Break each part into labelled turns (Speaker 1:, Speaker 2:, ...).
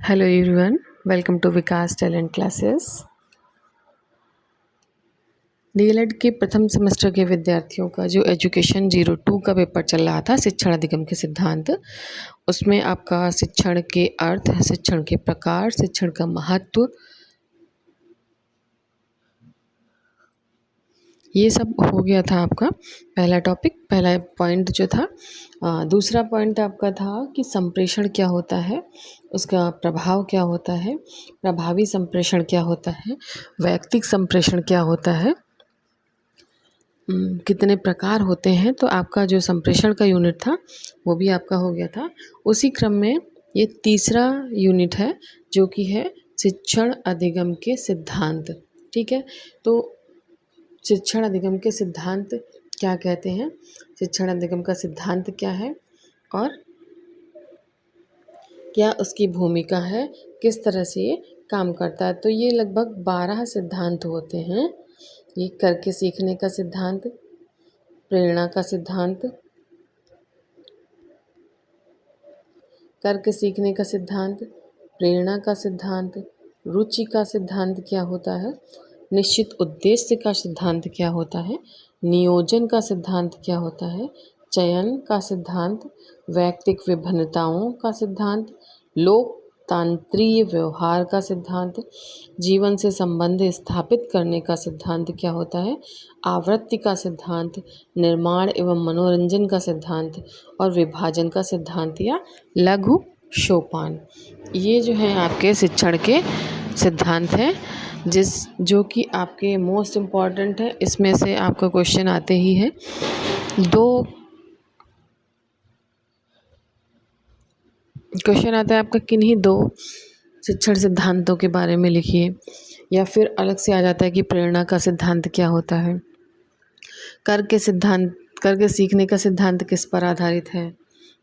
Speaker 1: Hello everyone, welcome to Vikas talent classes. DElEd के प्रथम semester के विद्यार्थियों का जो एजुकेशन 02 का पेपर चल रहा था, शिक्षण अधिगम के सिद्धांत, उसमें आपका शिक्षण के अर्थ, शिक्षण के प्रकार, शिक्षण का महत्व, ये सब हो गया था आपका पहला टॉपिक, पहला पॉइंट जो था। दूसरा पॉइंट आपका था कि संप्रेषण क्या होता है, उसका प्रभाव क्या होता है, प्रभावी संप्रेषण क्या होता है, वैयक्तिक संप्रेषण क्या होता है, कितने प्रकार होते हैं। तो आपका जो संप्रेषण का यूनिट था वो भी आपका हो गया था। उसी क्रम में ये तीसरा यूनिट है जो कि है शिक्षण अधिगम के सिद्धांत। ठीक है, तो शिक्षण अधिगम के सिद्धांत क्या कहते हैं, शिक्षण अधिगम का सिद्धांत क्या है और क्या उसकी भूमिका है, किस तरह से ये काम करता है। तो ये लगभग 12 सिद्धांत होते हैं। ये करके सीखने का सिद्धांत, प्रेरणा का सिद्धांत, करके सीखने का सिद्धांत, प्रेरणा का सिद्धांत, रुचि का सिद्धांत क्या होता है, निश्चित उद्देश्य का सिद्धांत क्या होता है, नियोजन का सिद्धांत क्या होता है, चयन का सिद्धांत, वैयक्तिक विभिन्नताओं का सिद्धांत, लोकतांत्रिक व्यवहार का सिद्धांत, जीवन से संबंध स्थापित करने का सिद्धांत क्या होता है, आवृत्ति का सिद्धांत, निर्माण एवं मनोरंजन का सिद्धांत और विभाजन का सिद्धांत या लघु सोपान। ये जो है आपके शिक्षण के सिद्धांत हैं जो कि आपके मोस्ट इम्पॉर्टेंट है। इसमें से आपका क्वेश्चन आते ही है। दो क्वेश्चन आता है आपका, किन्हीं दो शिक्षण सिद्धांतों के बारे में लिखिए, या फिर अलग से आ जाता है कि प्रेरणा का सिद्धांत क्या होता है, करके सीखने का सिद्धांत किस पर आधारित है,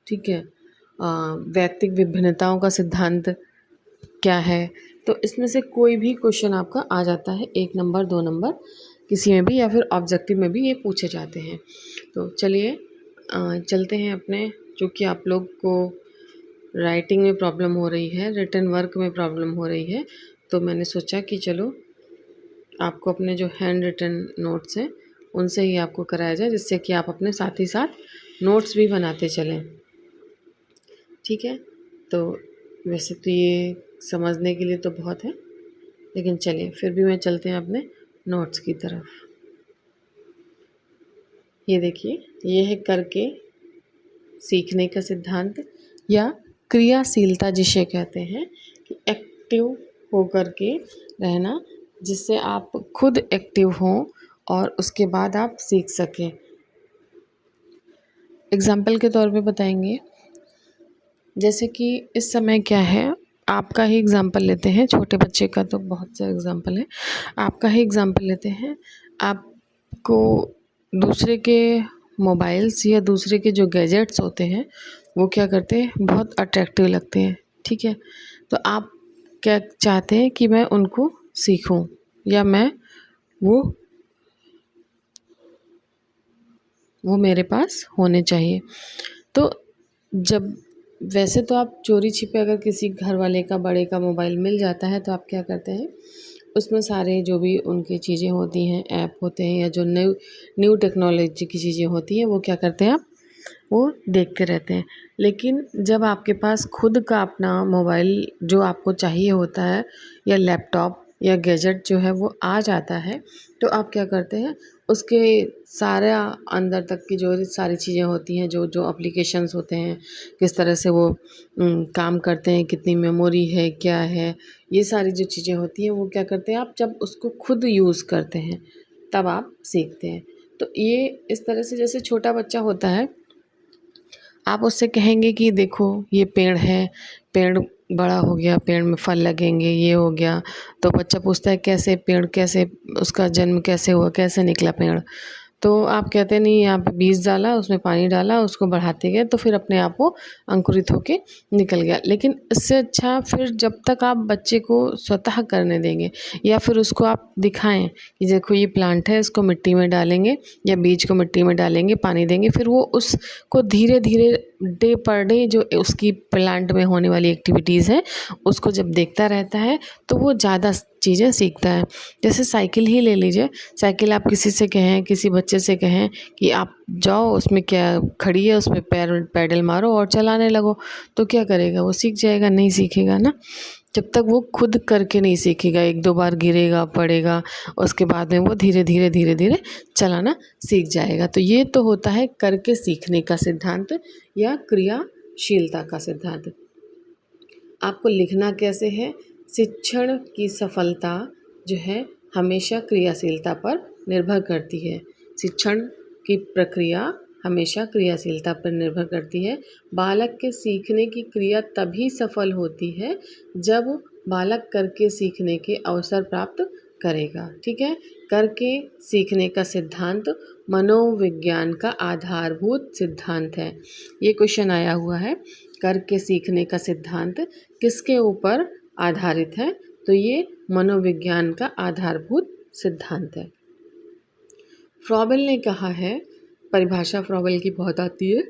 Speaker 1: ठीक है, वैयक्तिक विभिन्नताओं का सिद्धांत क्या है। तो इसमें से कोई भी क्वेश्चन आपका आ जाता है, 1 नंबर 2 नंबर किसी में भी, या फिर ऑब्जेक्टिव में भी ये पूछे जाते हैं। तो चलिए चलते हैं अपने, जो कि आप लोग को राइटिंग में प्रॉब्लम हो रही है, रिटन वर्क में प्रॉब्लम हो रही है, तो मैंने सोचा कि चलो आपको अपने जो हैंड रिटन नोट्स हैं उनसे ही आपको कराया जाए, जिससे कि आप अपने साथ ही साथ नोट्स भी बनाते चलें। ठीक है, तो वैसे तो ये समझने के लिए तो बहुत है, लेकिन चलिए फिर भी मैं चलते हैं अपने नोट्स की तरफ। ये देखिए, ये है करके सीखने का सिद्धांत या क्रियाशीलता, जिसे कहते हैं कि एक्टिव होकर के रहना, जिससे आप खुद एक्टिव हों और उसके बाद आप सीख सकें। एग्जाम्पल के तौर पे बताएंगे, जैसे कि इस समय क्या है, आपका ही एग्ज़ाम्पल लेते हैं, छोटे बच्चे का तो बहुत से एग्ज़ाम्पल है, आपका ही एग्ज़ाम्पल लेते हैं। आपको दूसरे के मोबाइल्स या दूसरे के जो गैजेट्स होते हैं वो क्या करते हैं, बहुत अट्रैक्टिव लगते हैं। ठीक है, तो आप क्या चाहते हैं कि मैं उनको सीखूं, या मैं वो मेरे पास होने चाहिए। तो जब वैसे तो आप चोरी छिपे अगर किसी घर वाले का, बड़े का मोबाइल मिल जाता है, तो आप क्या करते हैं, उसमें सारे जो भी उनकी चीज़ें होती हैं, ऐप होते हैं, या जो न्यू टेक्नोलॉजी की चीज़ें होती हैं, वो क्या करते हैं, आप वो देखते रहते हैं। लेकिन जब आपके पास खुद का अपना मोबाइल जो आपको चाहिए होता है, या लैपटॉप या गैजेट जो है वो आ जाता है, तो आप क्या करते हैं, उसके सारा अंदर तक की जो सारी चीज़ें होती हैं, जो जो एप्लीकेशंस होते हैं, किस तरह से वो काम करते हैं, कितनी मेमोरी है, क्या है, ये सारी जो चीज़ें होती हैं, वो क्या करते हैं, आप जब उसको खुद यूज़ करते हैं तब आप सीखते हैं। तो ये इस तरह से, जैसे छोटा बच्चा होता है, आप उससे कहेंगे कि देखो ये पेड़ है, पेड़ बड़ा हो गया, पेड़ में फल लगेंगे, ये हो गया, तो बच्चा पूछता है कैसे पेड़, कैसे उसका जन्म कैसे हुआ, कैसे निकला पेड़। तो आप कहते हैं नहीं, यहाँ पे बीज डाला, उसमें पानी डाला, उसको बढ़ाते गए तो फिर अपने आप वो अंकुरित होके निकल गया। लेकिन इससे अच्छा फिर जब तक आप बच्चे को स्वतः करने देंगे या फिर उसको आप दिखाएं कि देखो ये प्लांट है, इसको मिट्टी में डालेंगे या बीज को मिट्टी में डालेंगे, पानी देंगे, फिर वो उसको धीरे धीरे डे पर डे जो उसकी प्लांट में होने वाली एक्टिविटीज़ है उसको जब देखता रहता है तो वो ज़्यादा चीज़ें सीखता है। जैसे साइकिल ही ले लीजिए, साइकिल आप किसी से कहें, किसी बच्चे से कहें कि आप जाओ उसमें क्या खड़ी है, उसमें पैडल मारो और चलाने लगो, तो क्या करेगा? वो सीख जाएगा? नहीं सीखेगा ना। जब तक वो खुद करके नहीं सीखेगा, एक दो बार गिरेगा, पड़ेगा, उसके बाद में वो धीरे धीरे चलाना सीख जाएगा। तो ये तो होता है करके सीखने का सिद्धांत या क्रियाशीलता का सिद्धांत। आपको लिखना कैसे है? शिक्षण की सफलता जो है हमेशा क्रियाशीलता पर निर्भर करती है। शिक्षण की प्रक्रिया हमेशा क्रियाशीलता पर निर्भर करती है। बालक के सीखने की क्रिया तभी सफल होती है जब बालक करके सीखने के अवसर प्राप्त करेगा। ठीक है, करके सीखने का सिद्धांत मनोविज्ञान का आधारभूत सिद्धांत है। ये क्वेश्चन आया हुआ है, करके सीखने का सिद्धांत किसके ऊपर आधारित है? तो ये मनोविज्ञान का आधारभूत सिद्धांत है। फ्रॉबेल ने कहा है, परिभाषा फ्रॉबेल की बहुत आती है।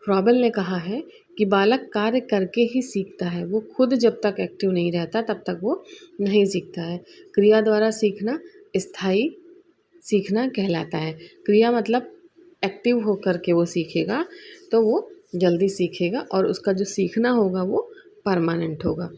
Speaker 1: फ्रॉबेल ने कहा है कि बालक कार्य करके ही सीखता है, वो खुद जब तक एक्टिव नहीं रहता तब तक वो नहीं सीखता है। क्रिया द्वारा सीखना स्थायी सीखना कहलाता है। क्रिया मतलब एक्टिव होकर के वो सीखेगा तो वो जल्दी सीखेगा और उसका जो सीखना होगा वो परमानेंट होगा।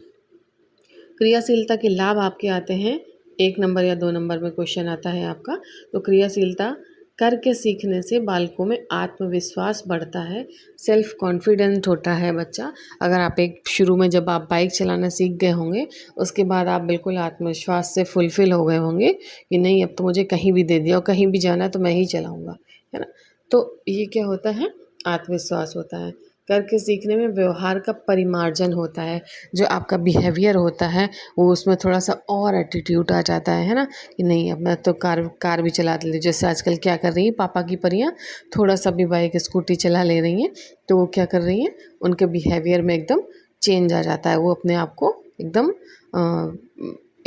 Speaker 1: क्रियाशीलता के लाभ आपके आते हैं, 1 नंबर या 2 नंबर में क्वेश्चन आता है आपका। तो क्रियाशीलता करके सीखने से बालकों में आत्मविश्वास बढ़ता है, सेल्फ कॉन्फिडेंट होता है बच्चा। अगर आप शुरू में जब आप बाइक चलाना सीख गए होंगे, उसके बाद आप बिल्कुल आत्मविश्वास से फुलफिल हो गए होंगे कि नहीं अब तो मुझे कहीं भी दे दिया और कहीं भी जाना है तो मैं ही चलाऊँगा, है ना। तो ये क्या होता है? आत्मविश्वास होता है। करके सीखने में व्यवहार का परिमार्जन होता है, जो आपका बिहेवियर होता है वो उसमें थोड़ा सा और एटीट्यूड आ जाता है ना, कि नहीं अब मैं तो कार भी चला लेती। जैसे आजकल क्या कर रही हैं पापा की परियां, थोड़ा सा भी बाइक स्कूटी चला ले रही हैं तो वो क्या कर रही हैं, उनके बिहेवियर में एकदम चेंज आ जाता है, वो अपने आप को एकदम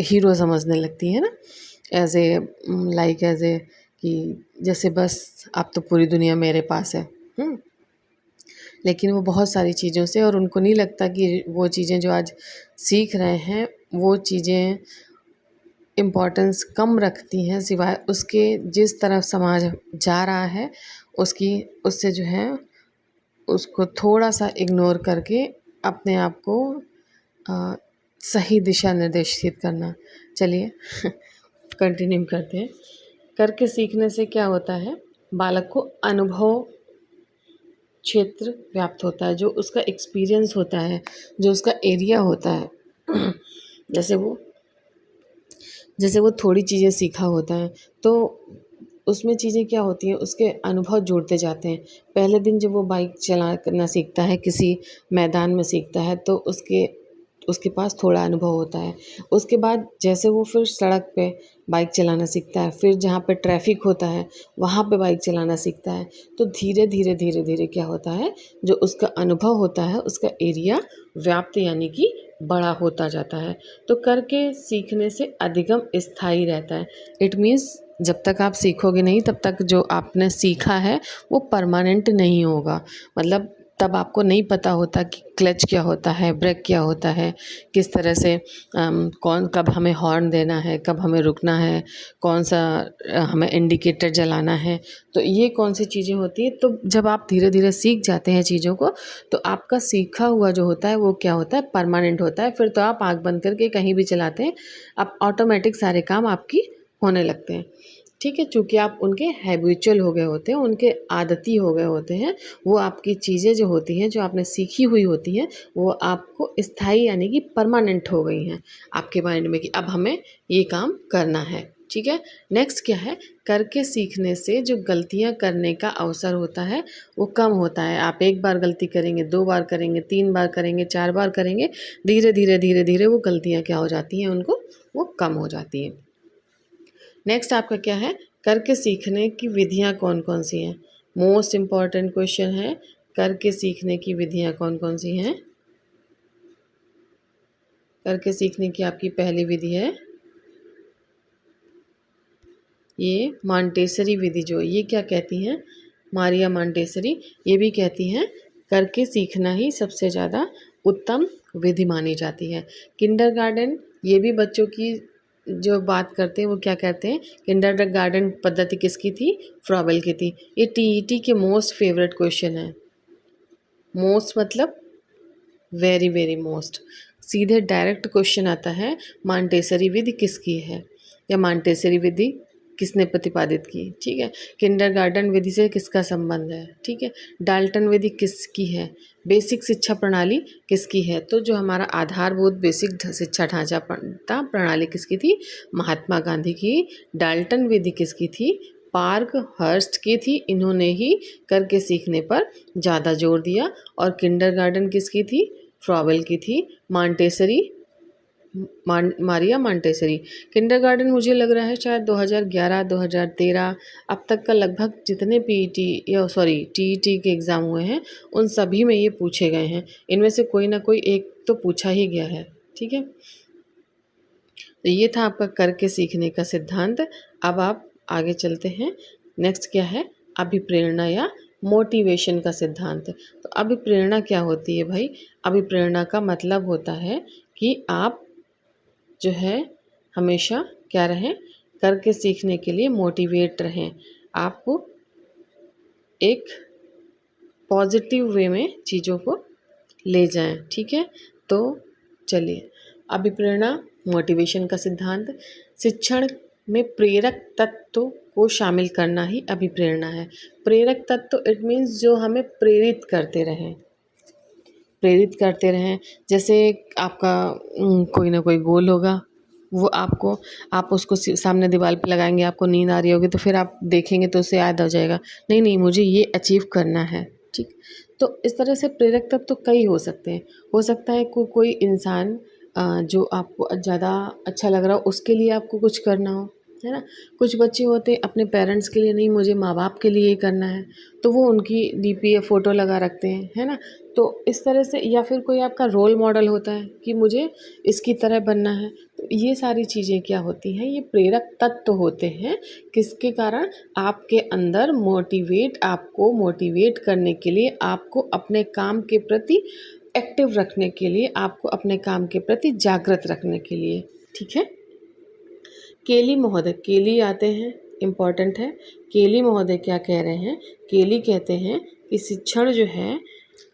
Speaker 1: हीरो समझने लगती है ना, एज ए कि जैसे बस अब तो पूरी दुनिया मेरे पास है। लेकिन वो बहुत सारी चीज़ों से, और उनको नहीं लगता कि वो चीज़ें जो आज सीख रहे हैं वो चीज़ें इम्पोर्टेंस कम रखती हैं, सिवाय उसके जिस तरफ समाज जा रहा है उससे जो है उसको थोड़ा सा इग्नोर करके अपने आप को सही दिशा निर्देशित करना। चलिए कंटिन्यू करते हैं। करके सीखने से क्या होता है? बालक को अनुभव क्षेत्र व्याप्त होता है, जो उसका एक्सपीरियंस होता है, जो उसका एरिया होता है। जैसे वो थोड़ी चीज़ें सीखा होता है तो उसमें चीज़ें क्या होती हैं, उसके अनुभव जुड़ते जाते हैं। पहले दिन जब वो बाइक चलाना सीखता है, किसी मैदान में सीखता है तो उसके पास थोड़ा अनुभव होता है। उसके बाद जैसे वो फिर सड़क पे बाइक चलाना सीखता है, फिर जहाँ पे ट्रैफिक होता है वहाँ पे बाइक चलाना सीखता है, तो धीरे धीरे क्या होता है, जो उसका अनुभव होता है उसका एरिया व्याप्त यानी कि बड़ा होता जाता है। तो करके सीखने से अधिगम स्थायी रहता है। इट मीन्स जब तक आप सीखोगे नहीं तब तक जो आपने सीखा है वो परमानेंट नहीं होगा। मतलब तब आपको नहीं पता होता कि क्लच क्या होता है, ब्रेक क्या होता है, किस तरह से कब हमें हॉर्न देना है, कब हमें रुकना है, कौन सा हमें इंडिकेटर जलाना है, तो ये कौन सी चीज़ें होती हैं। तो जब आप धीरे धीरे सीख जाते हैं चीज़ों को तो आपका सीखा हुआ जो होता है वो क्या होता है, परमानेंट होता है। फिर तो आप आँख बंद करके कहीं भी चलाते हैं, आप ऑटोमेटिक सारे काम आपकी होने लगते हैं। ठीक है, चूँकि आप उनके हैबिचुअल हो गए होते हैं, उनके आदती हो गए होते हैं, वो आपकी चीज़ें जो होती हैं, जो आपने सीखी हुई होती हैं, वो आपको स्थायी यानी कि परमानेंट हो गई हैं आपके माइंड में कि अब हमें ये काम करना है। ठीक है, नेक्स्ट क्या है, करके सीखने से जो गलतियां करने का अवसर होता है वो कम होता है। आप एक बार गलती करेंगे, 2 बार करेंगे, 3 बार करेंगे, 4 बार करेंगे, धीरे धीरे वो गलतियाँ क्या हो जाती हैं, उनको वो कम हो जाती हैं। नेक्स्ट आपका क्या है, करके सीखने की विधियाँ कौन कौन सी हैं? मोस्ट इम्पॉर्टेंट क्वेश्चन है, करके सीखने की विधियाँ कौन कौन सी हैं? करके सीखने की आपकी पहली विधि है ये मॉन्टेसरी विधि। जो ये क्या कहती हैं, मारिया मॉन्टेसरी, ये भी कहती हैं करके सीखना ही सबसे ज़्यादा उत्तम विधि मानी जाती है। किंडरगार्टन, ये भी बच्चों की जो बात करते हैं वो क्या कहते हैं, किंडरगार्टन पद्धति किसकी थी? फ्रॉबेल की थी। ये टीईटी के मोस्ट फेवरेट क्वेश्चन है। मोस्ट मतलब वेरी वेरी मोस्ट, सीधे डायरेक्ट क्वेश्चन आता है, मॉन्टेसरी विधि किसकी है या मॉन्टेसरी विधि किसने प्रतिपादित की। ठीक है, किंडरगार्टन विधि से किसका संबंध है। ठीक है, डाल्टन विधि किसकी है, बेसिक शिक्षा प्रणाली किसकी है। तो जो हमारा आधारभूत बेसिक शिक्षा ढांचा प्रणाली किसकी थी? महात्मा गांधी की। डाल्टन विधि किसकी थी? पार्क हर्स्ट की थी। इन्होंने ही करके सीखने पर ज़्यादा जोर दिया। और किंडरगार्टन किसकी थी? फ्रॉबेल की थी। Montessori, Maria Montessori. किंडरगार्टन मुझे लग रहा है शायद 2011 2013 अब तक का लगभग जितने पीईटी या टीईटी के एग्ज़ाम हुए हैं उन सभी में ये पूछे गए हैं। इनमें से कोई ना कोई एक तो पूछा ही गया है। ठीक है, तो ये था आपका करके सीखने का सिद्धांत। अब आप आगे चलते हैं। नेक्स्ट क्या है? अभिप्रेरणा या मोटिवेशन का सिद्धांत। तो अभिप्रेरणा क्या होती है भाई? अभिप्रेरणा का मतलब होता है कि आप जो है हमेशा क्या रहें, करके सीखने के लिए मोटिवेट रहें, आपको एक पॉजिटिव वे में चीज़ों को ले जाएं। ठीक है, तो चलिए, अभिप्रेरणा मोटिवेशन का सिद्धांत। शिक्षण में प्रेरक तत्व को शामिल करना ही अभिप्रेरणा है। प्रेरक तत्व इट मीन्स जो हमें प्रेरित करते रहें, प्रेरित करते रहें। जैसे आपका कोई ना कोई गोल होगा, वो आप उसको सामने दीवार पे लगाएंगे, आपको नींद आ रही होगी तो फिर आप देखेंगे तो उसे याद आ जाएगा, नहीं नहीं मुझे ये अचीव करना है। ठीक, तो इस तरह से प्रेरक तत्व तो कई हो सकते हैं। हो सकता है कोई इंसान जो आपको ज़्यादा अच्छा लग रहा हो उसके लिए आपको कुछ करना हो, है ना। कुछ बच्चे होते हैं अपने पेरेंट्स के लिए नहीं, मुझे माँ बाप के लिए ही करना है, तो वो उनकी डीपी या फ़ोटो लगा रखते हैं, है ना। तो इस तरह से, या फिर कोई आपका रोल मॉडल होता है कि मुझे इसकी तरह बनना है। तो ये सारी चीज़ें क्या होती हैं, ये प्रेरक तत्व होते हैं। किसके कारण? आपके अंदर आपको मोटिवेट करने के लिए, आपको अपने काम के प्रति एक्टिव रखने के लिए, आपको अपने काम के प्रति जागृत रखने के लिए। ठीक है, केली महोदय, केली आते हैं, इम्पॉर्टेंट है। केली महोदय क्या कह रहे हैं? केली कहते हैं कि शिक्षण जो है,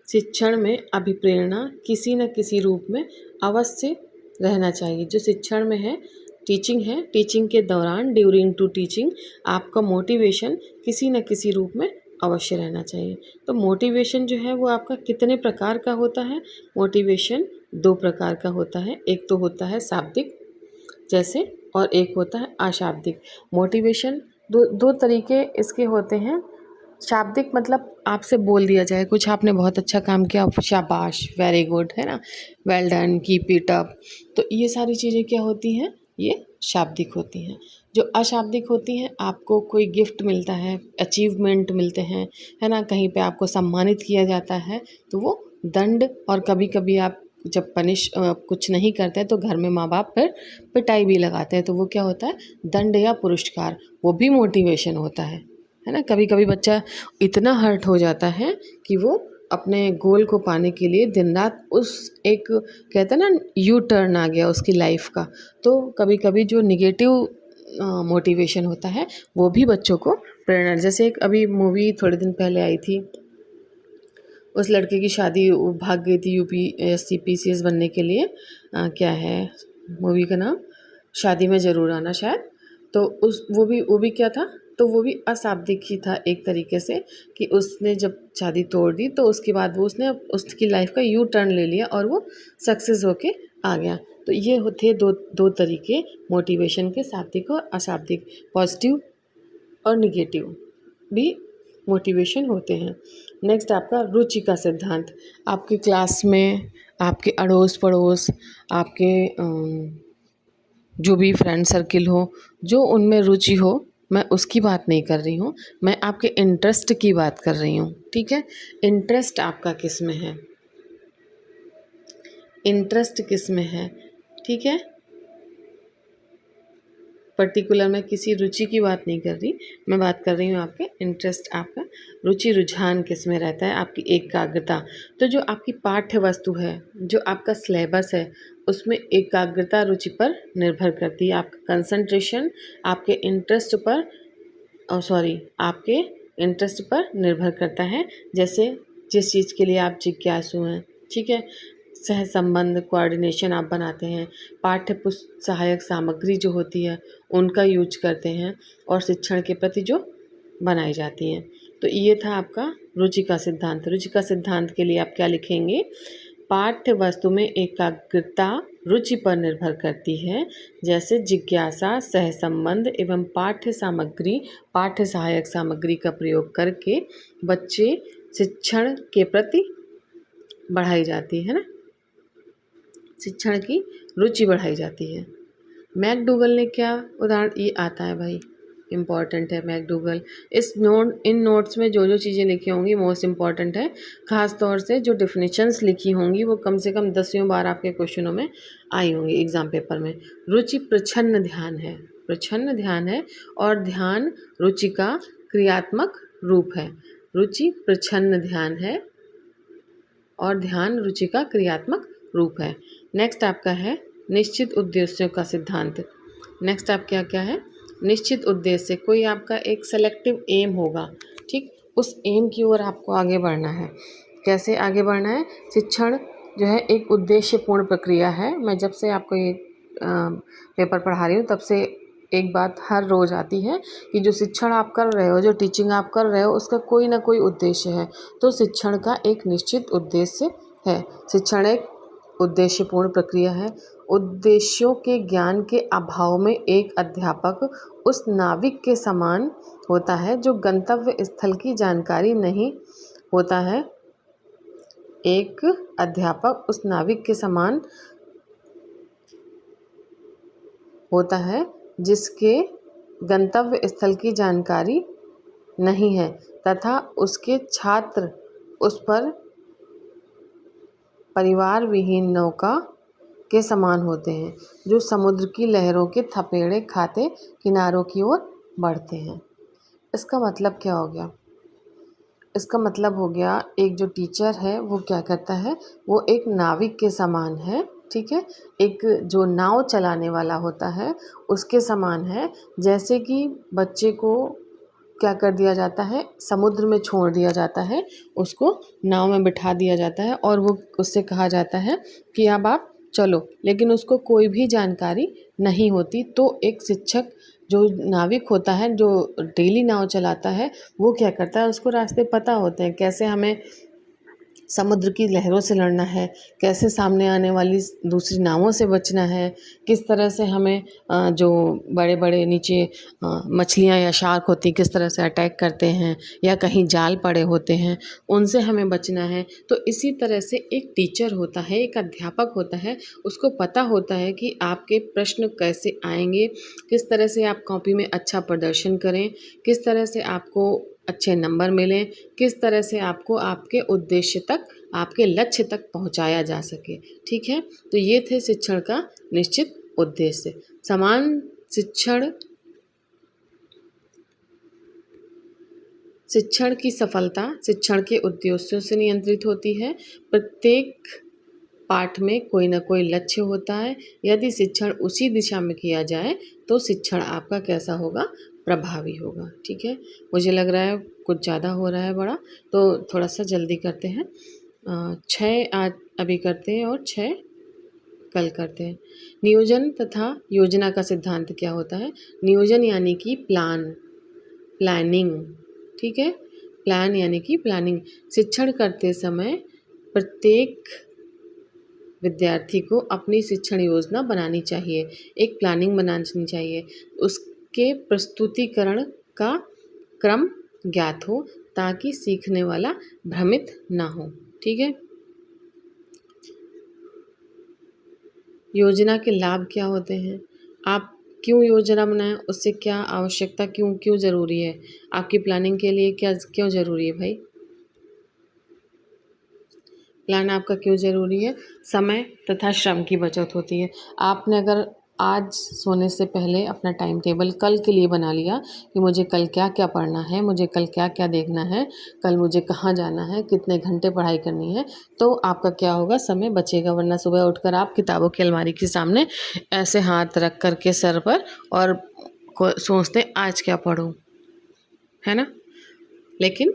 Speaker 1: शिक्षण में अभिप्रेरणा किसी न किसी रूप में अवश्य रहना चाहिए। जो शिक्षण में है, टीचिंग है, टीचिंग के दौरान ड्यूरिंग टू टीचिंग आपका मोटिवेशन किसी न किसी रूप में अवश्य रहना चाहिए। तो मोटिवेशन जो है वो आपका कितने प्रकार का होता है? मोटिवेशन 2 प्रकार का होता है। एक तो होता है शाब्दिक जैसे, और एक होता है अशाब्दिक। मोटिवेशन दो तरीके इसके होते हैं। शाब्दिक मतलब आपसे बोल दिया जाए, कुछ आपने बहुत अच्छा काम किया, शाबाश, वेरी गुड, है ना, well done, keep it up. तो ये सारी चीज़ें क्या होती हैं? ये शाब्दिक होती हैं। जो अशाब्दिक होती हैं, आपको कोई गिफ्ट मिलता है, अचीवमेंट मिलते हैं, है ना, कहीं पे आपको सम्मानित किया जाता है, तो वो दंड, और कभी कभी आप जब कुछ नहीं करते हैं तो घर में माँ बाप फिर पिटाई भी लगाते हैं, तो वो क्या होता है? दंड या पुरस्कार, वो भी मोटिवेशन होता है ना। कभी कभी बच्चा इतना हर्ट हो जाता है कि वो अपने गोल को पाने के लिए दिन रात एक कहते हैं ना, यू टर्न आ गया उसकी लाइफ का। तो कभी कभी जो निगेटिव मोटिवेशन होता है वो भी बच्चों को प्रेरणा, जैसे एक अभी मूवी थोड़े दिन पहले आई थी, उस लड़के की शादी, वो भाग गई थी यूपीएससी पीसीएस बनने के लिए। क्या है मूवी का नाम? शादी में ज़रूर आना शायद। तो वो भी क्या था? तो वो भी अशाब्दिक ही था एक तरीके से, कि उसने जब शादी तोड़ दी तो उसके बाद वो उसकी लाइफ का यू टर्न ले लिया और वो सक्सेस होके आ गया। तो ये थे दो तरीके मोटिवेशन के, शाब्दिक और अशाब्दिक। पॉजिटिव और निगेटिव भी मोटिवेशन होते हैं। नेक्स्ट आपका रुचि का सिद्धांत। आपकी क्लास में, आपके अड़ोस पड़ोस, आपके जो भी फ्रेंड सर्किल हो, जो उनमें रुचि हो, मैं उसकी बात नहीं कर रही हूँ, मैं आपके इंटरेस्ट की बात कर रही हूँ। ठीक है, इंटरेस्ट आपका किस में है, इंटरेस्ट किस में है। ठीक है, पर्टिकुलर मैं किसी रुचि की बात नहीं कर रही, मैं बात कर रही हूँ आपके इंटरेस्ट, आपका रुचि रुझान किस में रहता है, आपकी एकाग्रता। तो जो आपकी पाठ्य वस्तु है, जो आपका सिलेबस है, उसमें एकाग्रता रुचि पर निर्भर करती है। आपका कंसंट्रेशन आपके इंटरेस्ट पर आपके इंटरेस्ट पर निर्भर करता है। जैसे जिस चीज़ के लिए आप जिज्ञासु हैं, ठीक है, सह संबंध कोऑर्डिनेशन आप बनाते हैं, पाठ्य पुस्तक सहायक सामग्री जो होती है उनका यूज करते हैं, और शिक्षण के प्रति जो बनाई जाती हैं। तो ये था आपका रुचि का सिद्धांत। रुचि का सिद्धांत के लिए आप क्या लिखेंगे, पाठ्य वस्तु में एकाग्रता रुचि पर निर्भर करती है, जैसे जिज्ञासा, सहसंबंध एवं पाठ्य सामग्री, पाठ्य सहायक सामग्री का प्रयोग करके बच्चे शिक्षण के प्रति बढ़ाई जाती है ना, शिक्षण की रुचि बढ़ाई जाती है। मैकडूगल ने क्या उदाहरण, ये आता है भाई, इम्पॉर्टेंट है मैकडूगल। इन नोट्स में जो जो चीज़ें लिखी होंगी मोस्ट इम्पॉर्टेंट है, ख़ास तौर से जो डिफिनेशंस लिखी होंगी वो कम से कम 10 बार आपके क्वेश्चनों में आई होंगी एग्जाम पेपर में। रुचि प्रच्छन्न ध्यान है, प्रच्छन्न ध्यान है, और ध्यान रुचि का क्रियात्मक रूप है। रुचि प्रच्छन्न ध्यान है और ध्यान रुचि का क्रियात्मक रूप है। नेक्स्ट आपका है निश्चित उद्देश्यों का सिद्धांत। नेक्स्ट आप क्या क्या है, निश्चित उद्देश्य, कोई आपका एक सेलेक्टिव एम होगा, ठीक, उस एम की ओर आपको आगे बढ़ना है। कैसे आगे बढ़ना है, शिक्षण जो है एक उद्देश्यपूर्ण प्रक्रिया है। मैं जब से आपको ये पेपर पढ़ा रही हूँ तब से एक बात हर रोज़ आती है कि जो शिक्षण आप कर रहे हो, जो टीचिंग आप कर रहे हो, उसका कोई ना कोई उद्देश्य है। तो शिक्षण का एक निश्चित उद्देश्य है। शिक्षण एक उद्देश्यपूर्ण प्रक्रिया है। उद्देश्यों के ज्ञान के अभाव में एक अध्यापक उस नाविक के समान होता है जो गंतव्य स्थल की जानकारी नहीं होता है। एक अध्यापक उस नाविक के समान होता है जिसके गंतव्य स्थल की जानकारी नहीं है तथा उसके छात्र उस पर परिवार विहीन नौका के समान होते हैं जो समुद्र की लहरों के थपेड़े खाते किनारों की ओर बढ़ते हैं। इसका मतलब क्या हो गया, इसका मतलब हो गया एक जो टीचर है वो क्या करता है, वो एक नाविक के समान है, ठीक है, एक जो नाव चलाने वाला होता है उसके समान है। जैसे कि बच्चे को क्या कर दिया जाता है, समुद्र में छोड़ दिया जाता है, उसको नाव में बिठा दिया जाता है और वो उससे कहा जाता है कि अब आप चलो, लेकिन उसको कोई भी जानकारी नहीं होती। तो एक शिक्षक जो नाविक होता है, जो डेली नाव चलाता है, वो क्या करता है, उसको रास्ते पता होते हैं, कैसे हमें समुद्र की लहरों से लड़ना है, कैसे सामने आने वाली दूसरी नावों से बचना है, किस तरह से हमें जो बड़े बड़े नीचे मछलियाँ या शार्क होती हैं किस तरह से अटैक करते हैं, या कहीं जाल पड़े होते हैं उनसे हमें बचना है। तो इसी तरह से एक टीचर होता है, एक अध्यापक होता है, उसको पता होता है कि आपके प्रश्न कैसे आएंगे, किस तरह से आप कॉपी में अच्छा प्रदर्शन करें, किस तरह से आपको अच्छे नंबर मिलें, किस तरह से आपको आपके उद्देश्य तक, आपके लक्ष्य तक पहुंचाया जा सके। ठीक है, तो ये थे शिक्षण का निश्चित उद्देश्य। समान शिक्षण की सफलता शिक्षण के उद्देश्यों से नियंत्रित होती है। प्रत्येक पाठ में कोई ना कोई लक्ष्य होता है। यदि शिक्षण उसी दिशा में किया जाए तो शिक्षण आपका कैसा होगा, प्रभावी होगा। ठीक है, मुझे लग रहा है कुछ ज़्यादा हो रहा है बड़ा, तो थोड़ा सा जल्दी करते हैं। 6 आज अभी करते हैं और 6 कल करते हैं। नियोजन तथा योजना का सिद्धांत क्या होता है। नियोजन यानी कि प्लानिंग, ठीक है, प्लान यानी कि प्लानिंग। शिक्षण करते समय प्रत्येक विद्यार्थी को अपनी शिक्षण योजना बनानी चाहिए, एक प्लानिंग बनानी चाहिए, उसके प्रस्तुतिकरण का क्रम ज्ञात हो ताकि सीखने वाला भ्रमित ना हो। ठीक है, योजना के लाभ क्या होते हैं। आप क्यों योजना बनाएं, उससे क्या आवश्यकता, क्यों क्यों ज़रूरी है, आपकी प्लानिंग के लिए क्या क्यों ज़रूरी है भाई। प्लान आपका क्यों ज़रूरी है, समय तथा श्रम की बचत होती है। आपने अगर आज सोने से पहले अपना टाइम टेबल कल के लिए बना लिया कि मुझे कल क्या क्या पढ़ना है, मुझे कल क्या क्या देखना है, कल मुझे कहाँ जाना है, कितने घंटे पढ़ाई करनी है, तो आपका क्या होगा, समय बचेगा। वरना सुबह उठकर आप किताबों की अलमारी के सामने ऐसे हाथ रख कर के सर पर और सोचते हैं आज क्या पढ़ूं, है ना। लेकिन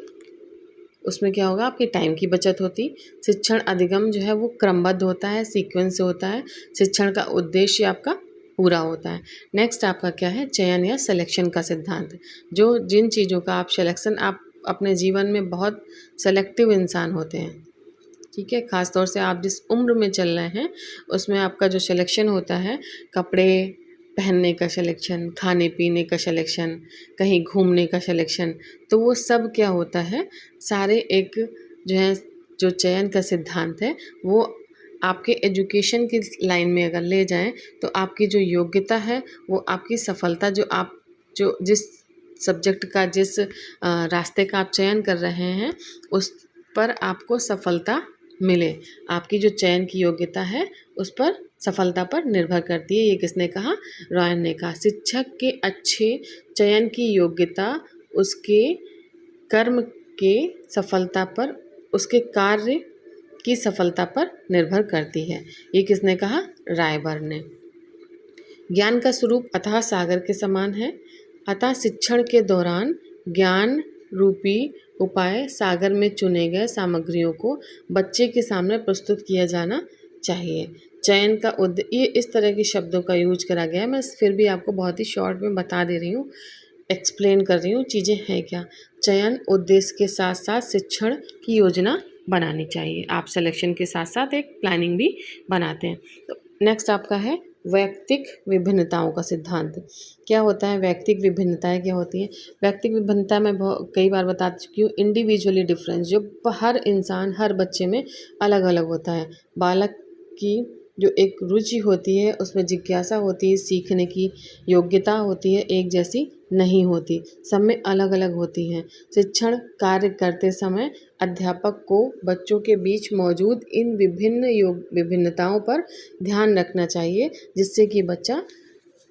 Speaker 1: उसमें क्या होगा, आपके टाइम की बचत होती। शिक्षण अधिगम जो है वो क्रमबद्ध होता है, सीक्वेंस से होता है। शिक्षण का उद्देश्य आपका पूरा होता है। नेक्स्ट आपका क्या है, चयन या सिलेक्शन का सिद्धांत। जो जिन चीज़ों का आप सिलेक्शन, आप अपने जीवन में बहुत सेलेक्टिव इंसान होते हैं, ठीक है। ख़ास तौर से आप जिस उम्र में चल रहे हैं उसमें आपका जो सिलेक्शन होता है, कपड़े पहनने का सिलेक्शन, खाने पीने का सिलेक्शन, कहीं घूमने का सिलेक्शन, तो वो सब क्या होता है, सारे एक जो है, जो चयन का सिद्धांत है वो आपके एजुकेशन की लाइन में अगर ले जाएं तो आपकी जो योग्यता है वो आपकी सफलता, जो आप जो जिस सब्जेक्ट का, जिस रास्ते का आप चयन कर रहे हैं उस पर आपको सफलता मिले, आपकी जो चयन की योग्यता है उस पर सफलता पर निर्भर करती है। ये किसने कहा, रॉयन ने कहा। शिक्षक के अच्छे चयन की योग्यता उसके कर्म के सफलता पर, उसके कार्य की सफलता पर निर्भर करती है। ये किसने कहा, रायबर्न ने। ज्ञान का स्वरूप अथाह सागर के समान है, अतः शिक्षण के दौरान ज्ञान रूपी उपाय सागर में चुने गए सामग्रियों को बच्चे के सामने प्रस्तुत किया जाना चाहिए। चयन का ये इस तरह के शब्दों का यूज करा गया है, मैं फिर भी आपको बहुत ही शॉर्ट में बता दे रही हूँ, एक्सप्लेन कर रही हूँ चीज़ें हैं क्या। चयन उद्देश्य के साथ साथ शिक्षण की योजना बनानी चाहिए। आप सिलेक्शन के साथ साथ एक प्लानिंग भी बनाते हैं। तो नेक्स्ट आपका है वैयक्तिक विभिन्नताओं का सिद्धांत। क्या होता है, वैयक्तिक विभिन्नताएं क्या होती हैं। वैयक्तिक विभिन्नता मैं कई बार बता चुकी हूँ, इंडिविजुअली डिफरेंस, जो हर इंसान, हर बच्चे में अलग अलग होता है। बालक की जो एक रुचि होती है, उसमें जिज्ञासा होती है, सीखने की योग्यता होती है, एक जैसी नहीं होती, सब में अलग अलग होती हैं। शिक्षण कार्य करते समय अध्यापक को बच्चों के बीच मौजूद इन विभिन्नताओं पर ध्यान रखना चाहिए, जिससे कि बच्चा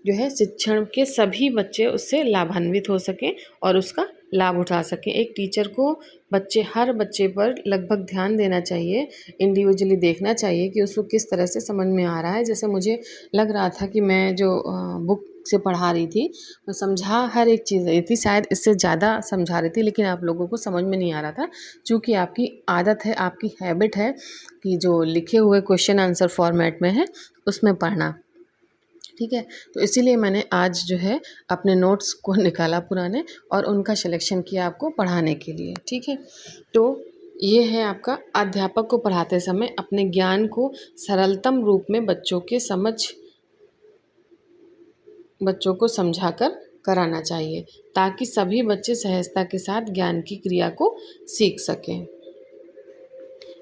Speaker 1: जो है, शिक्षण के सभी बच्चे उससे लाभान्वित हो सकें और उसका लाभ उठा सकें। एक टीचर को हर बच्चे पर लगभग ध्यान देना चाहिए, इंडिविजुअली देखना चाहिए कि उसको किस तरह से समझ में आ रहा है। जैसे मुझे लग रहा था कि मैं जो बुक से पढ़ा रही थी, मैं समझा हर एक चीज़ रही थी, शायद इससे ज़्यादा समझा रही थी, लेकिन आप लोगों को समझ में नहीं आ रहा था, क्योंकि आपकी आदत है, आपकी हैबिट है कि जो लिखे हुए क्वेश्चन आंसर फॉर्मेट में है उसमें पढ़ना, ठीक है। तो इसीलिए मैंने आज जो है अपने नोट्स को निकाला पुराने और उनका सिलेक्शन किया आपको पढ़ाने के लिए, ठीक है। तो ये है आपका, अध्यापक को पढ़ाते समय अपने ज्ञान को सरलतम रूप में बच्चों को समझाकर कराना चाहिए, ताकि सभी बच्चे सहजता के साथ ज्ञान की क्रिया को सीख सकें।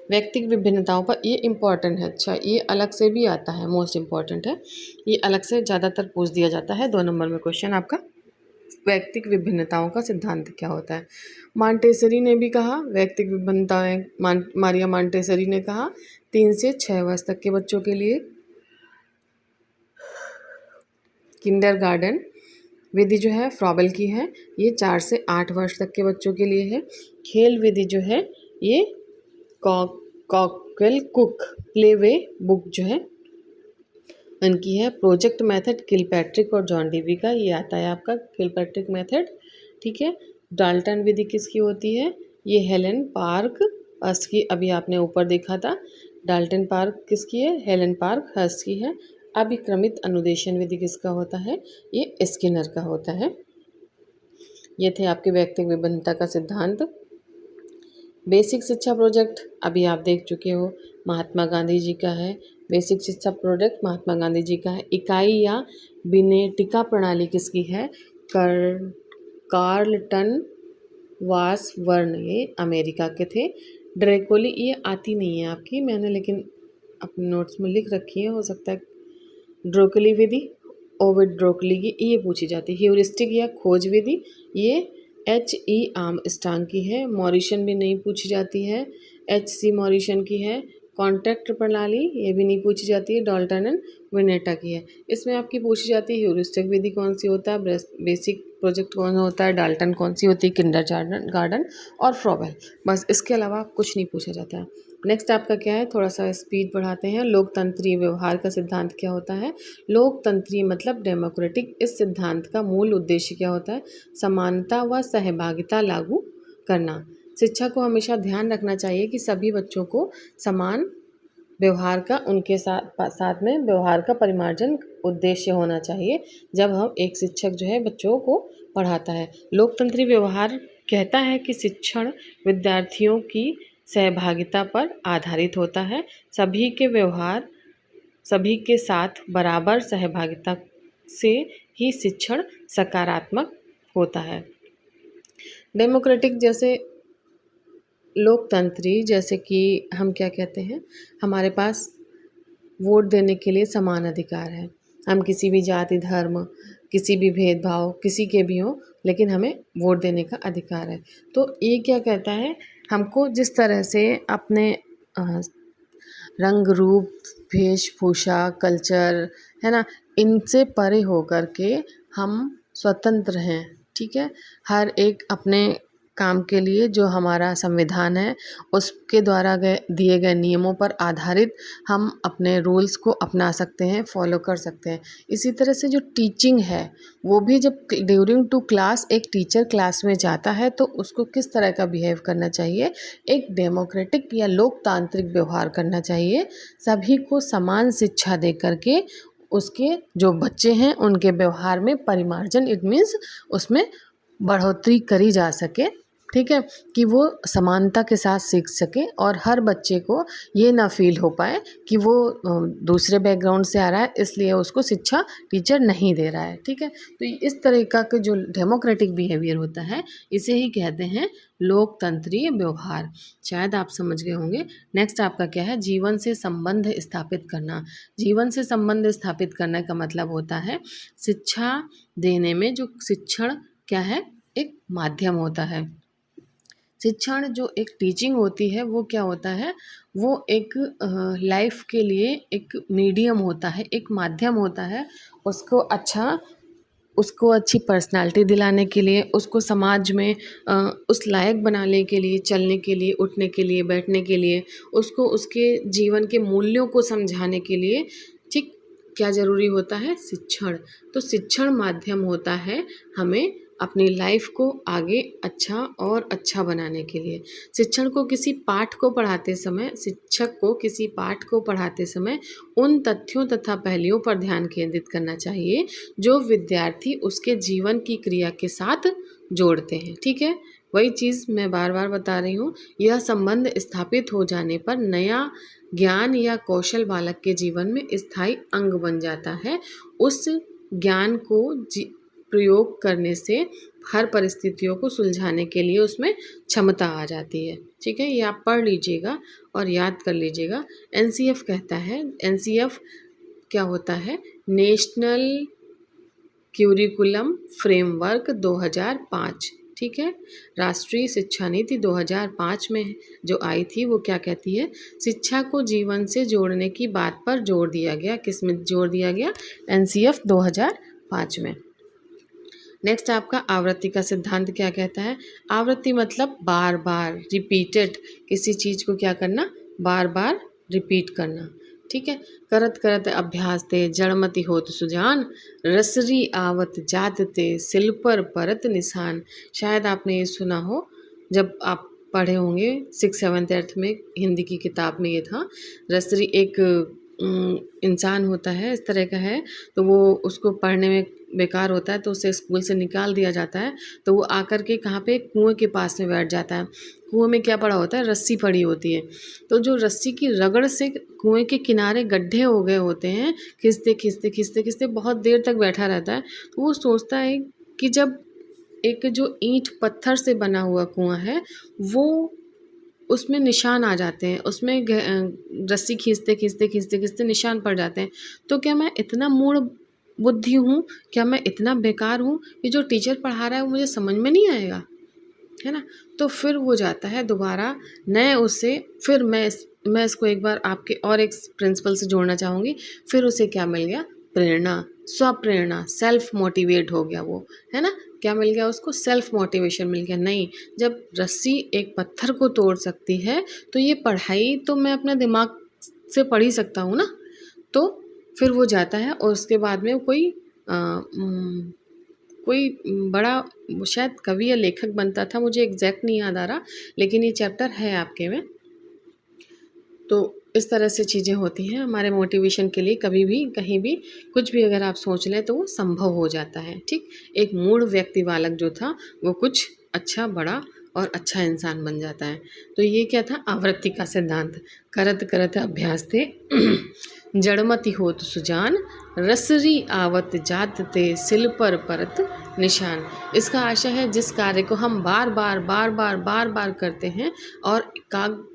Speaker 1: व्यक्तिगत विभिन्नताओं पर ये इम्पॉर्टेंट है, अच्छा ये अलग से भी आता है, मोस्ट इम्पॉर्टेंट है, ये अलग से ज़्यादातर पूछ दिया जाता है 2 नंबर में क्वेश्चन आपका। व्यक्तिगत विभिन्नताओं का सिद्धांत क्या होता है। मॉन्टेसरी ने भी कहा व्यक्तिगत विभिन्नताएं, मारिया मॉन्टेसरी ने कहा 3 से 6 वर्ष तक के बच्चों के लिए किंडरगार्टन विधि जो है फ्रॉबेल की है, ये 4 से 8 वर्ष तक के बच्चों के लिए है। खेल विधि जो है ये कॉकवेल कुक प्लेवे बुक जो है उनकी है। प्रोजेक्ट मेथड किलपैट्रिक और जॉन डीवी का ये आता है आपका किलपैट्रिक मेथड, ठीक है। डाल्टन विधि किसकी होती है, ये हेलन पार्क हर्स्ट की, अभी आपने ऊपर देखा था। डाल्टन पार्क किसकी है, हेलन पार्क हर्स्ट की है। अभिक्रमित अनुदेशन विधि किसका होता है, ये स्किनर का होता है। ये थे आपके व्यक्तिगत विभिन्नता का सिद्धांत। बेसिक शिक्षा प्रोजेक्ट अभी आप देख चुके हो, महात्मा गांधी जी का है। बेसिक शिक्षा प्रोजेक्ट महात्मा गांधी जी का है। इकाई या बिनेटिका प्रणाली किसकी है, कार्लटन वासवर्न, ये अमेरिका के थे। ड्रेकोली ये आती नहीं है आपकी, मैंने लेकिन अपने नोट्स में लिख रखी है, हो सकता है। ड्रोकोली विधि ओविड ब्रोकली की ये पूछी जाती है। ह्यूरिस्टिक या खोज विधि ये H.E. आर्मस्ट्रांग की है। मॉरिशन भी नहीं पूछी जाती है, H.C. मॉरिशन की है। कॉन्ट्रैक्ट प्रणाली ये भी नहीं पूछी जाती है, डाल्टन एंड विनेटा की है। इसमें आपकी पूछी जाती है ह्यूरिस्टिक विधि कौन सी होता है, बेसिक प्रोजेक्ट कौन होता है, डाल्टन कौन सी होती है, किंडरगार्टन और फ्रॉबेल। बस इसके अलावा कुछ नहीं पूछा जाता है। नेक्स्ट आपका क्या है, थोड़ा सा स्पीड बढ़ाते हैं। लोकतंत्रीय व्यवहार का सिद्धांत क्या होता है। लोकतंत्रीय मतलब डेमोक्रेटिक। इस सिद्धांत का मूल उद्देश्य क्या होता है, समानता व सहभागिता लागू करना। शिक्षा को हमेशा ध्यान रखना चाहिए कि सभी बच्चों को समान व्यवहार का उनके साथ में व्यवहार का परिमार्जन उद्देश्य होना चाहिए जब हम एक शिक्षक जो है बच्चों को पढ़ाता है। लोकतंत्री व्यवहार कहता है कि शिक्षण विद्यार्थियों की सहभागिता पर आधारित होता है। सभी के व्यवहार सभी के साथ बराबर सहभागिता से ही शिक्षण सकारात्मक होता है। डेमोक्रेटिक जैसे लोकतंत्री जैसे कि हम क्या कहते हैं, हमारे पास वोट देने के लिए समान अधिकार है। हम किसी भी जाति धर्म किसी भी भेदभाव किसी के भी हों, लेकिन हमें वोट देने का अधिकार है। तो ये क्या कहता है, हमको जिस तरह से अपने रंग रूप वेशभूषा कल्चर है ना, इनसे परे होकर के हम स्वतंत्र हैं। ठीक है, हर एक अपने काम के लिए जो हमारा संविधान है उसके द्वारा दिए गए नियमों पर आधारित हम अपने रूल्स को अपना सकते हैं, फॉलो कर सकते हैं। इसी तरह से जो टीचिंग है वो भी जब ड्यूरिंग टू क्लास एक टीचर क्लास में जाता है तो उसको किस तरह का बिहेव करना चाहिए, एक डेमोक्रेटिक या लोकतांत्रिक व्यवहार करना चाहिए। सभी को समान शिक्षा दे करके उसके जो बच्चे हैं उनके व्यवहार में परिमार्जन, इट मीन्स उसमें बढ़ोतरी करी जा सके। ठीक है, कि वो समानता के साथ सीख सके और हर बच्चे को ये ना फील हो पाए कि वो दूसरे बैकग्राउंड से आ रहा है इसलिए उसको शिक्षा टीचर नहीं दे रहा है। ठीक है, तो इस तरह का जो डेमोक्रेटिक बिहेवियर होता है इसे ही कहते हैं लोकतंत्रीय व्यवहार। शायद आप समझ गए होंगे। नेक्स्ट आपका क्या है, जीवन से संबंध स्थापित करना। जीवन से संबंध स्थापित करने का मतलब होता है शिक्षा देने में जो शिक्षण क्या है, एक माध्यम होता है। शिक्षण जो एक टीचिंग होती है वो क्या होता है, वो एक लाइफ के लिए एक मीडियम होता है, एक माध्यम होता है। उसको अच्छी पर्सनालिटी दिलाने के लिए, उसको समाज में उस लायक बनाने के लिए, चलने के लिए, उठने के लिए, बैठने के लिए, उसको उसके जीवन के मूल्यों को समझाने के लिए ठीक क्या ज़रूरी होता है, शिक्षण। तो शिक्षण माध्यम होता है हमें अपनी लाइफ को आगे अच्छा और अच्छा बनाने के लिए। शिक्षण को किसी पाठ को पढ़ाते समय शिक्षक को किसी पाठ को पढ़ाते समय उन तथ्यों तथा पहलुओं पर ध्यान केंद्रित करना चाहिए जो विद्यार्थी उसके जीवन की क्रिया के साथ जोड़ते हैं। ठीक है, वही चीज़ मैं बार बार बता रही हूँ। यह संबंध स्थापित हो जाने पर नया ज्ञान या कौशल बालक के जीवन में स्थायी अंग बन जाता है। उस ज्ञान को प्रयोग करने से हर परिस्थितियों को सुलझाने के लिए उसमें क्षमता आ जाती है। ठीक है, ये आप पढ़ लीजिएगा और याद कर लीजिएगा। NCF कहता है, NCF क्या होता है, नेशनल क्यूरिकुलम फ्रेमवर्क 2005। ठीक है, राष्ट्रीय शिक्षा नीति 2005 में जो आई थी वो क्या कहती है, शिक्षा को जीवन से जोड़ने की बात पर जोर दिया गया। किस में जोर दिया गया, NCF 2005 में। नेक्स्ट आपका आवृत्ति का सिद्धांत क्या कहता है। आवृत्ति मतलब बार बार, रिपीटेड, किसी चीज़ को क्या करना, बार बार रिपीट करना। ठीक है, करत करत अभ्यास ते जड़मति होत सुजान, रसरी आवत जात ते सिल पर परत निशान। शायद आपने ये सुना हो, जब आप पढ़े होंगे 6th 7th 8th में हिंदी की किताब में ये था। रसरी एक इंसान होता है, इस तरह का है, तो वो उसको पढ़ने में बेकार होता है तो उसे स्कूल से निकाल दिया जाता है। तो वो आकर के कहाँ पे, कुएं के पास में बैठ जाता है। कुएं में क्या पड़ा होता है, रस्सी पड़ी होती है। तो जो रस्सी की रगड़ से कुएं के किनारे गड्ढे हो गए होते हैं, खिंचते खिंचते खिंचते खिंचते बहुत देर तक बैठा रहता है। तो वो सोचता है कि जब एक जो ईंट पत्थर से बना हुआ कुआं है वो उसमें निशान आ जाते हैं, उसमें रस्सी खींचते खींचते खींचते खींचते निशान पड़ जाते हैं, तो क्या मैं इतना मूड बुद्धि हूँ, क्या मैं इतना बेकार हूँ कि जो टीचर पढ़ा रहा है वो मुझे समझ में नहीं आएगा, है ना। तो फिर वो जाता है दोबारा नए उससे, फिर मैं इसको एक बार आपके और एक प्रिंसिपल से जोड़ना चाहूँगी। फिर उसे क्या मिल गया? प्रेरणा, स्वप्रेरणा, सेल्फ मोटिवेट हो गया वो, है ना। क्या मिल गया उसको? सेल्फ मोटिवेशन मिल गया। नहीं, जब रस्सी एक पत्थर को तोड़ सकती है तो ये पढ़ाई तो मैं अपना दिमाग से पढ़ ही सकता हूँ ना। तो फिर वो जाता है और उसके बाद में कोई बड़ा शायद कवि या लेखक बनता था, मुझे एग्जैक्ट नहीं याद आ रहा, लेकिन ये चैप्टर है आपके में। तो इस तरह से चीज़ें होती हैं हमारे मोटिवेशन के लिए। कभी भी कहीं भी कुछ भी अगर आप सोच लें तो वो संभव हो जाता है। ठीक, एक मूढ़ व्यक्ति बालक जो था वो कुछ अच्छा बड़ा और अच्छा इंसान बन जाता है। तो ये क्या था? आवृत्ति का सिद्धांत। करत करत अभ्यास थे जड़मति होत सुजान, रसरी आवत जात ते सिल पर परत निशान। इसका आशय है जिस कार्य को हम बार बार करते हैं और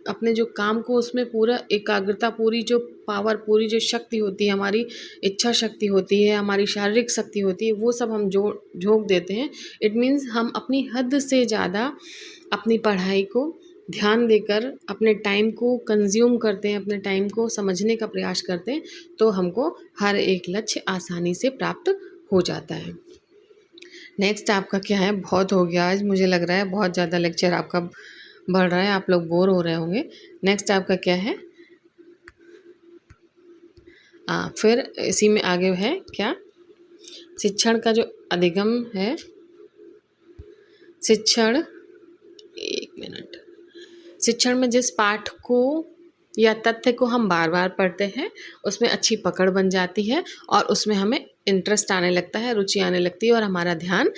Speaker 1: अपने जो काम को उसमें पूरा एकाग्रता, पूरी जो पावर, पूरी जो शक्ति होती है, हमारी इच्छा शक्ति होती है, हमारी शारीरिक शक्ति होती है, वो सब हम झोंक देते हैं। इट मीन्स हम अपनी हद से ज़्यादा अपनी पढ़ाई को ध्यान देकर अपने टाइम को कंज्यूम करते हैं, अपने टाइम को समझने का प्रयास करते हैं, तो हमको हर एक लक्ष्य आसानी से प्राप्त हो जाता है। नेक्स्ट आपका क्या है? बहुत हो गया आज, मुझे लग रहा है बहुत ज़्यादा लेक्चर आपका बढ़ रहा है, आप लोग बोर हो रहे होंगे। नेक्स्ट आपका क्या है? फिर इसी में आगे है क्या? शिक्षण का जो अधिगम है, शिक्षण, एक मिनट, शिक्षण में जिस पाठ को या तथ्य को हम बार बार पढ़ते हैं उसमें अच्छी पकड़ बन जाती है और उसमें हमें इंटरेस्ट आने लगता है, रुचि आने लगती है और हमारा ध्यान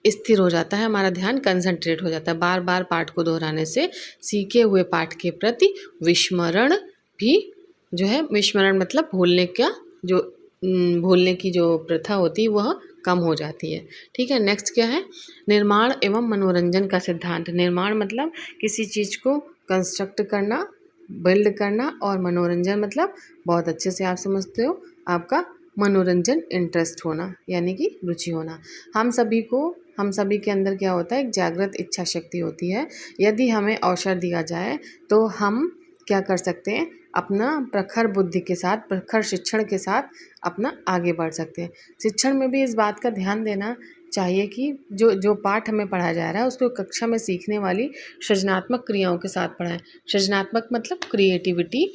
Speaker 1: स्थिर हो जाता है, हमारा ध्यान कंसंट्रेट हो जाता है। बार बार पाठ को दोहराने से सीखे हुए पाठ के प्रति विस्मरण भी जो है, विस्मरण मतलब भूलने की जो प्रथा होती है वह कम हो जाती है। ठीक है, नेक्स्ट क्या है? निर्माण एवं मनोरंजन का सिद्धांत। निर्माण मतलब किसी चीज़ को कंस्ट्रक्ट करना, बिल्ड करना, और मनोरंजन मतलब बहुत अच्छे से आप समझते हो, आपका मनोरंजन, इंटरेस्ट होना, यानी कि रुचि होना। हम सभी के अंदर क्या होता है? एक जागृत इच्छा शक्ति होती है। यदि हमें अवसर दिया जाए तो हम क्या कर सकते हैं? अपना प्रखर बुद्धि के साथ, प्रखर शिक्षण के साथ अपना आगे बढ़ सकते हैं। शिक्षण में भी इस बात का ध्यान देना चाहिए कि जो पाठ हमें पढ़ाया जा रहा है उसको कक्षा में सीखने वाली सृजनात्मक क्रियाओं के साथ पढ़ाएं। सृजनात्मक मतलब क्रिएटिविटी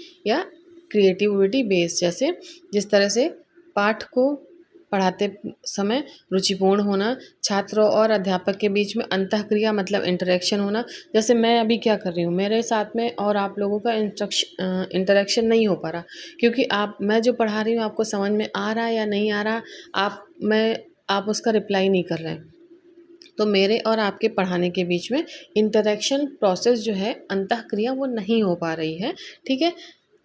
Speaker 1: बेस्ड। जैसे जिस तरह से पाठ को पढ़ाते समय रुचिपूर्ण होना, छात्रों और अध्यापक के बीच में अंतःक्रिया मतलब इंटरेक्शन होना। जैसे मैं अभी क्या कर रही हूँ, मेरे साथ में और आप लोगों का इंटरेक्शन नहीं हो पा रहा, क्योंकि मैं जो पढ़ा रही हूँ आपको समझ में आ रहा है या नहीं आ रहा, आप उसका रिप्लाई नहीं कर रहे हैं। तो मेरे और आपके पढ़ाने के बीच में इंटरेक्शन प्रोसेस जो है, अंतःक्रिया, वो नहीं हो पा रही है। ठीक है,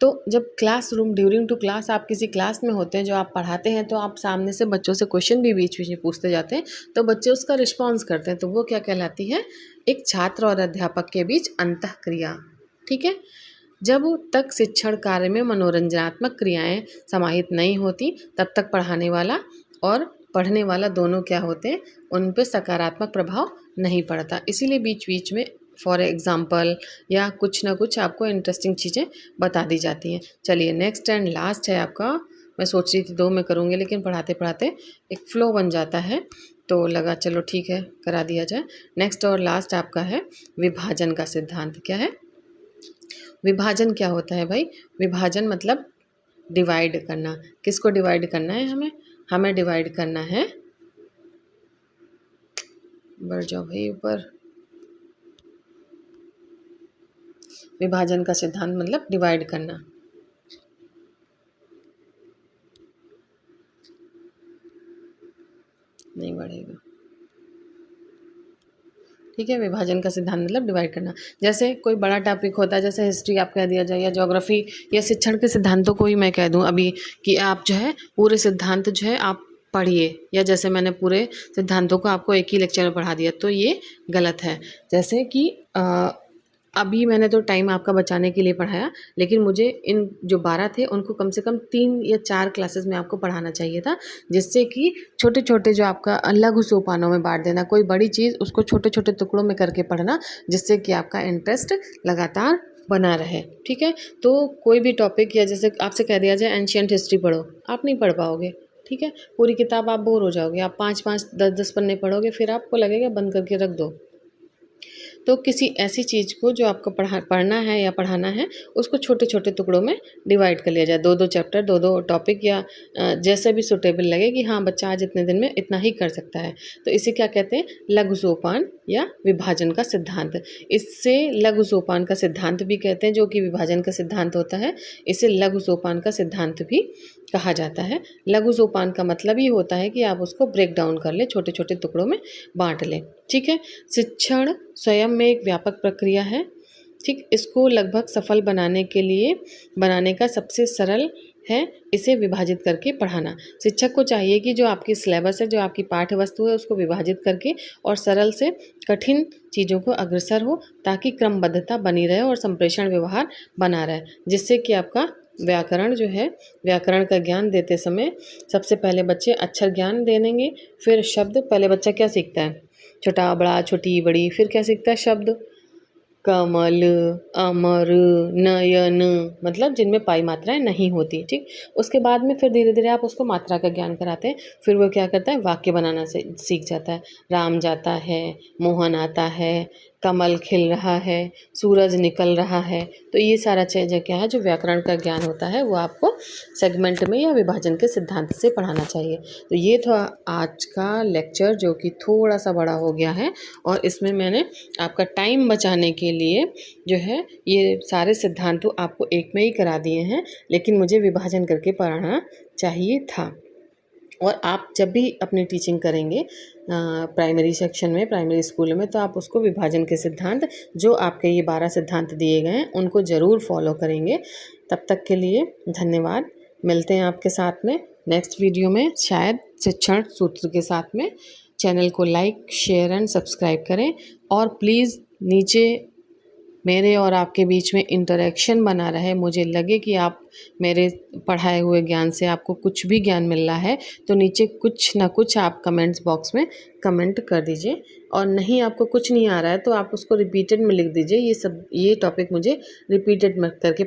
Speaker 1: तो जब क्लासरूम ड्यूरिंग टू क्लास आप किसी क्लास में होते हैं जो आप पढ़ाते हैं, तो आप सामने से बच्चों से क्वेश्चन भी बीच बीच में पूछते जाते हैं, तो बच्चे उसका रिस्पॉन्स करते हैं, तो वो क्या कहलाती है? एक छात्र और अध्यापक के बीच अंतःक्रिया। ठीक है, जब तक शिक्षण कार्य में मनोरंजनात्मक क्रियाएं समाहित नहीं होती तब तक पढ़ाने वाला और पढ़ने वाला दोनों क्या होते हैं? उन पर सकारात्मक प्रभाव नहीं पड़ता। इसीलिए बीच बीच में फॉर एग्ज़ाम्पल या कुछ ना कुछ आपको इंटरेस्टिंग चीज़ें बता दी जाती हैं। चलिए नेक्स्ट एंड लास्ट है आपका। मैं सोच रही थी 2 में करूँगी, लेकिन पढ़ाते पढ़ाते एक फ़्लो बन जाता है, तो लगा चलो ठीक है करा दिया जाए। नेक्स्ट और लास्ट आपका है विभाजन का सिद्धांत। क्या है? विभाजन क्या होता है भाई? विभाजन मतलब डिवाइड करना। किसको डिवाइड करना है? हमें डिवाइड करना है, बढ़ जाओ भाई ऊपर। विभाजन का सिद्धांत मतलब डिवाइड करना। नहीं बढ़ेगा। ठीक है, विभाजन का सिद्धांत मतलब डिवाइड करना। जैसे कोई बड़ा टॉपिक होता है, जैसे हिस्ट्री आप कह दिया जाए, या ज्योग्राफी, या शिक्षण के सिद्धांतों को ही मैं कह दूं अभी कि आप जो है पूरे सिद्धांत जो है आप पढ़िए, या जैसे मैंने पूरे सिद्धांतों को आपको एक ही लेक्चर में पढ़ा दिया, तो ये गलत है। जैसे कि अभी मैंने तो टाइम आपका बचाने के लिए पढ़ाया, लेकिन मुझे इन जो 12 थे उनको कम से कम 3 या 4 क्लासेस में आपको पढ़ाना चाहिए था, जिससे कि छोटे-छोटे जो आपका लघु सोपानों में बाँट देना, कोई बड़ी चीज़ उसको छोटे-छोटे टुकड़ों में करके पढ़ना, जिससे कि आपका इंटरेस्ट लगातार बना रहे। ठीक है? तो कोई भी टॉपिक या जैसे आपसे कह दिया जाए एंशिएंट हिस्ट्री पढ़ो, आप नहीं पढ़ पाओगे। ठीक है? पूरी किताब आप बोर हो जाओगे। आप 5-5, 10-10 पन्ने पढ़ोगे, फिर आपको लगेगा बंद करके रख दो। तो किसी ऐसी चीज़ को जो आपको पढ़ना है या पढ़ाना है, उसको छोटे-छोटे टुकड़ों में डिवाइड कर लिया जाए। 2-2 चैप्टर, 2-2 टॉपिक या जैसे भी सूटेबल लगे कि हाँ, बच्चा आज इतने दिन में इतना ही कर सकता है। तो इसे क्या कहते हैं? लघु सोपान या विभाजन का सिद्धांत। इससे लघु सोपान का सिद्धांत भी कहते हैं, जो कि विभाजन का सिद्धांत होता है। इसे लघु सोपान का सिद्धांत भी कहा जाता है। लघु सोपान का मतलब ये होता है कि आप उसको ब्रेक डाउन कर लें, छोटे-छोटे टुकड़ों में बाँट लें। ठीक है? शिक्षण स्वयं में एक व्यापक प्रक्रिया है। ठीक? इसको लगभग सफल बनाने का सबसे सरल है इसे विभाजित करके पढ़ाना। शिक्षक को चाहिए कि जो आपकी सिलेबस है, जो आपकी पाठ्य वस्तु है, उसको विभाजित करके और सरल से कठिन चीज़ों को अग्रसर हो, ताकि क्रमबद्धता बनी रहे और संप्रेषण व्यवहार बना रहे, जिससे कि आपका व्याकरण जो है, व्याकरण का ज्ञान देते समय सबसे पहले बच्चे अक्षर ज्ञान देंगे, फिर शब्द। पहले बच्चा क्या सीखता है? छोटा बड़ा, छोटी बड़ी, फिर क्या सीखता है? शब्द। कमल, अमर, नयन, मतलब जिनमें पाई मात्राएं नहीं होती। ठीक? उसके बाद में फिर धीरे धीरे आप उसको मात्रा का ज्ञान कराते हैं। फिर वो क्या करता है? वाक्य बनाना से सीख जाता है। राम जाता है, मोहन आता है, कमल खिल रहा है, सूरज निकल रहा है। तो ये सारा चीज़ें क्या है, जो व्याकरण का ज्ञान होता है, वो आपको सेगमेंट में या विभाजन के सिद्धांत से पढ़ाना चाहिए। तो ये था आज का लेक्चर, जो कि थोड़ा सा बड़ा हो गया है, और इसमें मैंने आपका टाइम बचाने के लिए जो है ये सारे सिद्धांत तो आपको एक में ही करा दिए हैं, लेकिन मुझे विभाजन करके पढ़ाना चाहिए था। और आप जब भी अपनी टीचिंग करेंगे प्राइमरी सेक्शन में, प्राइमरी स्कूल में, तो आप उसको विभाजन के सिद्धांत, जो आपके ये 12 सिद्धांत दिए गए हैं, उनको ज़रूर फॉलो करेंगे। तब तक के लिए धन्यवाद। मिलते हैं आपके साथ में नेक्स्ट वीडियो में, शायद शिक्षण सूत्र के साथ में। चैनल को लाइक, शेयर एंड सब्सक्राइब करें, और प्लीज़ नीचे मेरे और आपके बीच में इंटरेक्शन बना रहे, मुझे लगे कि आप मेरे पढ़ाए हुए ज्ञान से आपको कुछ भी ज्ञान मिल रहा है, तो नीचे कुछ ना कुछ आप कमेंट्स बॉक्स में कमेंट कर दीजिए। और नहीं, आपको कुछ नहीं आ रहा है तो आप उसको रिपीटेड में लिख दीजिए, ये टॉपिक मुझे रिपीटेड में करके